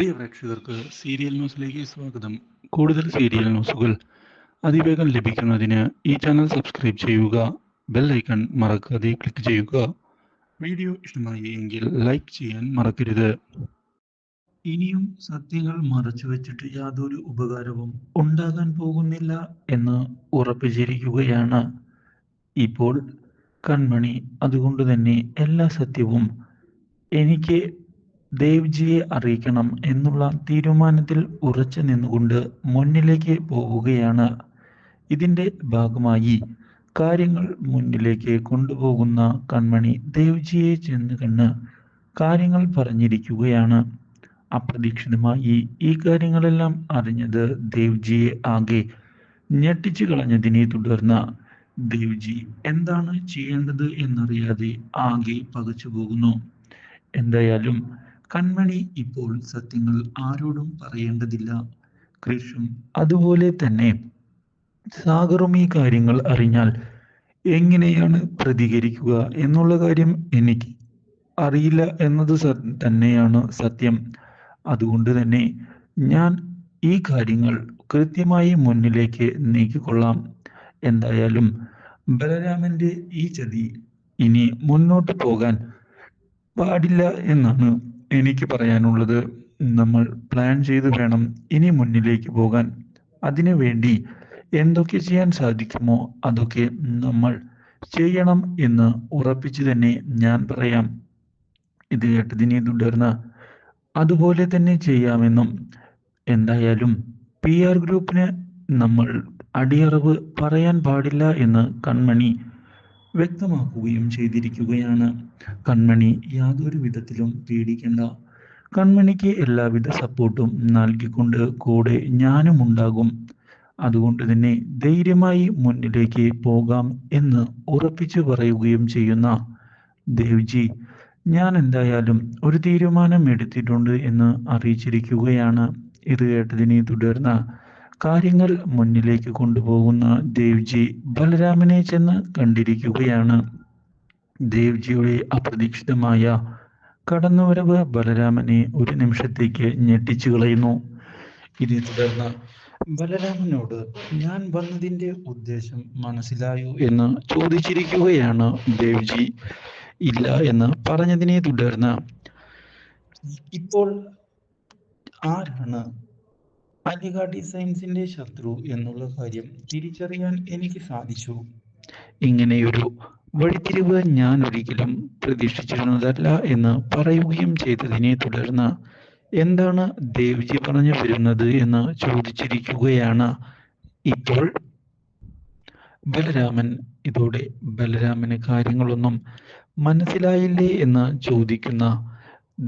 പ്രിയ പ്രേക്ഷകർക്ക് സീരിയൽ ന്യൂസിലേക്ക് സ്വാഗതം. കൂടുതൽ സീരിയൽ ന്യൂസുകൾ അതിവേഗം ലഭിക്കുന്നതിന് ഈ ചാനൽ സബ്സ്ക്രൈബ് ചെയ്യുക. ബെൽ ഐക്കൺ മറക്കാതെ ക്ലിക്ക് ചെയ്യുക. വീഡിയോ ഇഷ്ടമായി എങ്കിൽ ലൈക്ക് ചെയ്യാൻ മറക്കരുത്. ഇനിയും സത്യങ്ങൾ മറച്ചുവെച്ചിട്ട് യാതൊരു ഉപകാരവും ഉണ്ടാകാൻ പോകുന്നില്ല എന്ന് ഉറപ്പിച്ചിരിക്കുകയാണ് ഇപ്പോൾ കൺമണി. അതുകൊണ്ട് തന്നെ എല്ലാ സത്യവും എനിക്ക് ദേവ്ജിയെ അറിയിക്കണം എന്നുള്ള തീരുമാനത്തിൽ ഉറച്ചു നിന്നുകൊണ്ട് മുന്നിലേക്ക് പോവുകയാണ്. ഇതിൻ്റെ ഭാഗമായി കാര്യങ്ങൾ മുന്നിലേക്ക് കൊണ്ടുപോകുന്ന കൺമണി ദേവ്ജിയെ ചെന്ന് കണ്ട് കാര്യങ്ങൾ പറഞ്ഞിരിക്കുകയാണ്. അപ്രതീക്ഷിതമായി ഈ കാര്യങ്ങളെല്ലാം അറിഞ്ഞത് ദേവ്ജിയെ ആകെ ഞെട്ടിച്ചു കളഞ്ഞതിനെ തുടർന്ന് ദേവ്ജി എന്താണ് ചെയ്യേണ്ടത് എന്നറിയാതെ ആകെ പകച്ചു പോകുന്നു. എന്തായാലും കൺമണി ഇപ്പോൾ സത്യങ്ങൾ ആരോടും പറയേണ്ടതില്ല. കൃഷും അതുപോലെ തന്നെ സാഗറും ഈ കാര്യങ്ങൾ അറിഞ്ഞാൽ എങ്ങനെയാണ് പ്രതികരിക്കുക എന്നുള്ള കാര്യം എനിക്ക് അറിയില്ല എന്നത് തന്നെയാണ് സത്യം. അതുകൊണ്ട് തന്നെ ഞാൻ ഈ കാര്യങ്ങൾ കൃത്യമായി മുന്നിലേക്ക് നീക്കിക്കൊള്ളാം. എന്തായാലും ബലരാമന്റെ ഈ ചതി ഇനി മുന്നോട്ട് പോകാൻ പാടില്ല എന്നാണ് എനിക്ക് പറയാനുള്ളത്. നമ്മൾ പ്ലാൻ ചെയ്ത് വേണം ഇനി മുന്നിലേക്ക് പോകാൻ. അതിനു വേണ്ടി എന്തൊക്കെ ചെയ്യാൻ സാധിക്കുമോ അതൊക്കെ നമ്മൾ ചെയ്യണം എന്ന് ഉറപ്പിച്ചു തന്നെ ഞാൻ പറയാം. ഇത് കേട്ടതിനെ തുടർന്ന് അതുപോലെ തന്നെ ചെയ്യാമെന്നും, എന്തായാലും PR ഗ്രൂപ്പിന് നമ്മൾ അടിയറവ് പറയാൻ പാടില്ല എന്ന് കൺമണി വ്യക്തമാക്കുകയും ചെയ്തിരിക്കുകയാണ്. കൺമണി യാതൊരു വിധത്തിലും പേടിക്കേണ്ട. കൺമണിക്ക് എല്ലാവിധ സപ്പോർട്ടും നൽകിക്കൊണ്ട് കൂടെ ഞാനും ഉണ്ടാകും. അതുകൊണ്ട് തന്നെ ധൈര്യമായി മുന്നിലേക്ക് പോകാം എന്ന് ഉറപ്പിച്ചു പറയുകയും ചെയ്യുന്ന ദേവ്ജി ഞാൻ എന്തായാലും ഒരു തീരുമാനം എടുത്തിട്ടുണ്ട് എന്ന് അറിയിച്ചിരിക്കുകയാണ്. ഇത് കേട്ടതിനെ തുടർന്ന് കാര്യങ്ങൾ മുന്നിലേക്ക് കൊണ്ടുപോകുന്ന ദേവ്ജി ബലരാമനെ ചെന്ന് കണ്ടിരിക്കുകയാണ്. ദേവ്ജിയുടെ അപ്രതീക്ഷിതമായ കടന്നുവരവ് ബലരാമനെ ഒരു നിമിഷത്തേക്ക് ഞെട്ടിച്ചു കളയുന്നു. ഇതേ തുടർന്ന് ബലരാമനോട് ഞാൻ വന്നതിൻ്റെ ഉദ്ദേശം മനസ്സിലായോ എന്ന് ചോദിച്ചിരിക്കുകയാണ് ദേവ്ജി. ഇല്ല എന്ന് പറഞ്ഞതിനെ തുടർന്ന് ഇപ്പോൾ ആരാണ് അലിഗ ഡിസൈൻസിന്റെ ശത്രു എന്നുള്ള കാര്യം തിരിച്ചറിയാൻ എനിക്ക് സാധിച്ചു. ഇങ്ങനെയൊരു വഴിത്തിരിവ് ഞാൻ ഒരിക്കലും പ്രതീക്ഷിച്ചിരുന്നതല്ല എന്ന് പറയുകയും ചെയ്തതിനെ തുടർന്ന് എന്താണ് ദേവ്ജി പറഞ്ഞു വരുന്നത് എന്ന് ചോദിച്ചിരിക്കുകയാണ് ഇപ്പോൾ ബലരാമൻ. ഇതോടെ ബലരാമന് കാര്യങ്ങളൊന്നും മനസ്സിലായില്ലേ എന്ന് ചോദിക്കുന്ന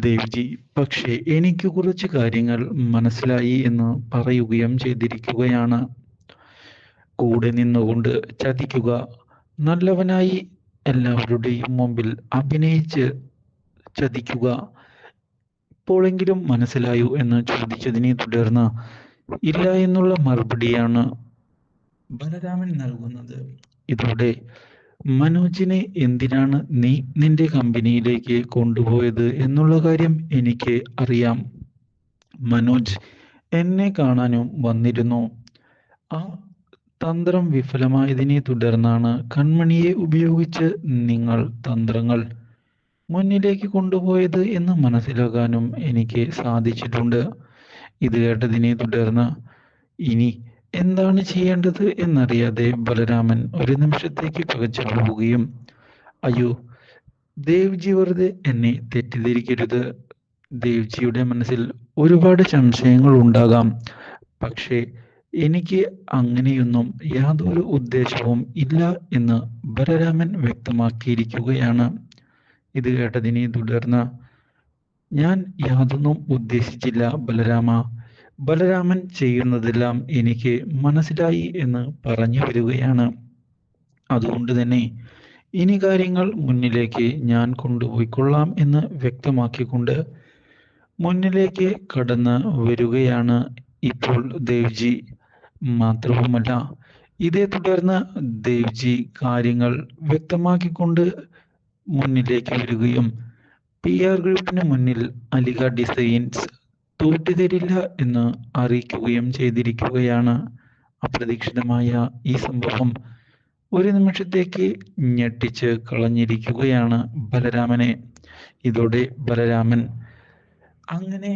ദേവ്ജി പക്ഷേ എനിക്ക് കുറച്ച് കാര്യങ്ങൾ മനസ്സിലായി എന്ന് പറയുകയും ചെയ്തിരിക്കുകയാണ്. കൂടെ നിന്നുകൊണ്ട് ചതിക്കുക, നല്ലവനായി എല്ലാവരുടെയും മുമ്പിൽ അഭിനയിച്ച് ചതിക്കുക, ഇപ്പോഴെങ്കിലും മനസ്സിലായോ എന്ന് ചോദിച്ചതിനെ തുടർന്ന് ഇല്ല എന്നുള്ള മറുപടിയാണ് ബലരാമൻ നൽകുന്നത്. ഇതോടെ മനോജിനെ എന്തിനാണ് നീ നിന്റെ കമ്പനിയിലേക്ക് കൊണ്ടുപോയത് എന്നുള്ള കാര്യം എനിക്ക് അറിയാം. മനോജ് എന്നെ കാണാനും വന്നിരുന്നു. ആ തന്ത്രം വിഫലമായതിനെ തുടർന്നാണ് കൺമണിയെ ഉപയോഗിച്ച് നിങ്ങൾ തന്ത്രങ്ങൾ മുന്നിലേക്ക് കൊണ്ടുപോയത് എന്ന് മനസ്സിലാക്കാനും എനിക്ക് സാധിച്ചിട്ടുണ്ട്. ഇത് കേട്ടതിനെ തുടർന്ന് ഇനി എന്താണ് ചെയ്യേണ്ടത് എന്നറിയാതെ ബലരാമൻ ഒരു നിമിഷത്തേക്ക് പകച്ചു പോവുകയും അയ്യോ ദേവ്ജി വെറുതെ എന്നെ തെറ്റിദ്ധരിക്കരുത്. ദേവ്ജിയുടെ മനസ്സിൽ ഒരുപാട് സംശയങ്ങൾ ഉണ്ടാകാം. പക്ഷേ എനിക്ക് അങ്ങനെയൊന്നും യാതൊരു ഉദ്ദേശവും ഇല്ല എന്ന് ബലരാമൻ വ്യക്തമാക്കിയിരിക്കുകയാണ്. ഇത് കേട്ടതിനെ തുടർന്ന് ഞാൻ യാതൊന്നും ഉദ്ദേശിച്ചില്ല ബലരാമ. ബലരാമൻ ചെയ്യുന്നതെല്ലാം എനിക്ക് മനസ്സിലായി എന്ന് പറഞ്ഞു വരികയാണ്. അതുകൊണ്ട് തന്നെ ഇനി കാര്യങ്ങൾ മുന്നിലേക്ക് ഞാൻ കൊണ്ടുപോയിക്കൊള്ളാം എന്ന് വ്യക്തമാക്കിക്കൊണ്ട് മുന്നിലേക്ക് കടന്ന് വരികയാണ് ഇപ്പോൾ ദേവ്ജി. മാത്രവുമല്ല ഇതേ തുടർന്ന് ദേവ്ജി കാര്യങ്ങൾ വ്യക്തമാക്കിക്കൊണ്ട് മുന്നിലേക്ക് വരികയും PR ഗ്രൂപ്പിന് മുന്നിൽ അലിഗ ഡിസൈൻസ് തോറ്റുതരില്ല എന്ന് അറിയിക്കുകയും ചെയ്തിരിക്കുകയാണ്. അപ്രതീക്ഷിതമായ ഈ സംഭവം ഒരു നിമിഷത്തേക്ക് ഞെട്ടിച്ച് കളഞ്ഞിരിക്കുകയാണ് ബലരാമനെ. ഇതോടെ ബലരാമൻ അങ്ങനെ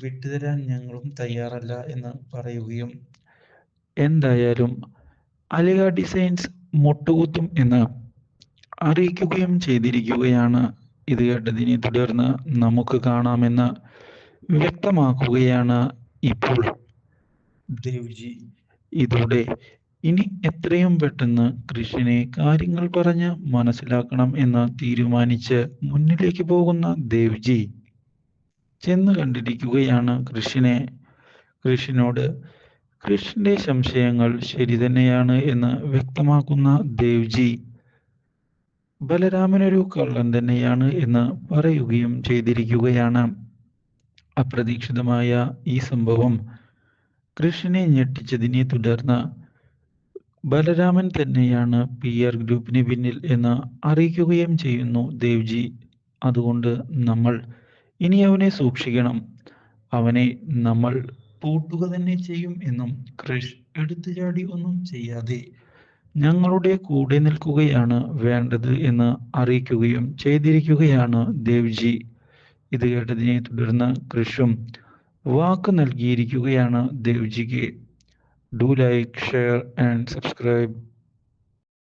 വിട്ടുതരാൻ ഞങ്ങളും തയ്യാറല്ല എന്ന് പറയുകയും എന്തായാലും അലിഗ ഡിസൈൻസ് മുട്ടുകുത്തും എന്ന് അറിയിക്കുകയും ചെയ്തിരിക്കുകയാണ്. ഇത് കേട്ടതിനെ തുടർന്ന് നമുക്ക് കാണാമെന്ന് വ്യക്തമാക്കുകയാണ് ഇപ്പോൾ ദേവ്ജി. ഇതോടെ ഇനി എത്രയും പെട്ടെന്ന് കൃഷിനെ കാര്യങ്ങൾ പറഞ്ഞ് മനസ്സിലാക്കണം എന്ന് തീരുമാനിച്ച് മുന്നിലേക്ക് പോകുന്ന ദേവ്ജി ചെന്ന് കണ്ടിരിക്കുകയാണ് കൃഷിനെ. കൃഷിനോട് കൃഷിന്റെ സംശയങ്ങൾ ശരി തന്നെയാണ് എന്ന് വ്യക്തമാക്കുന്ന ദേവ്ജി ബലരാമനൊരു കള്ളൻ തന്നെയാണ് എന്ന് പറയുകയും ചെയ്തിരിക്കുകയാണ്. അപ്രതീക്ഷിതമായ ഈ സംഭവം കൃഷിനെ ഞെട്ടിച്ചതിനെ തുടർന്ന് ബലരാമൻ തന്നെയാണ് PR ഗ്രൂപ്പിന് പിന്നിൽ എന്ന് അറിയിക്കുകയും ചെയ്യുന്നു ദേവ്ജി. അതുകൊണ്ട് നമ്മൾ ഇനി അവനെ സൂക്ഷിക്കണം, അവനെ നമ്മൾ പൂട്ടുക തന്നെ ചെയ്യും എന്നും കൃഷ് എടുത്തുചാടി ഒന്നും ചെയ്യാതെ ഞങ്ങളുടെ കൂടെ നിൽക്കുകയാണ് വേണ്ടത് എന്ന് അറിയിക്കുകയും ചെയ്തിരിക്കുകയാണ് ദേവ്ജി. ഇത് കേട്ടതിനെ തുടർന്ന് കൃഷും വാക്ക് നൽകിയിരിക്കുകയാണ് ദേവ്ജിക്ക്. Do like, share and subscribe.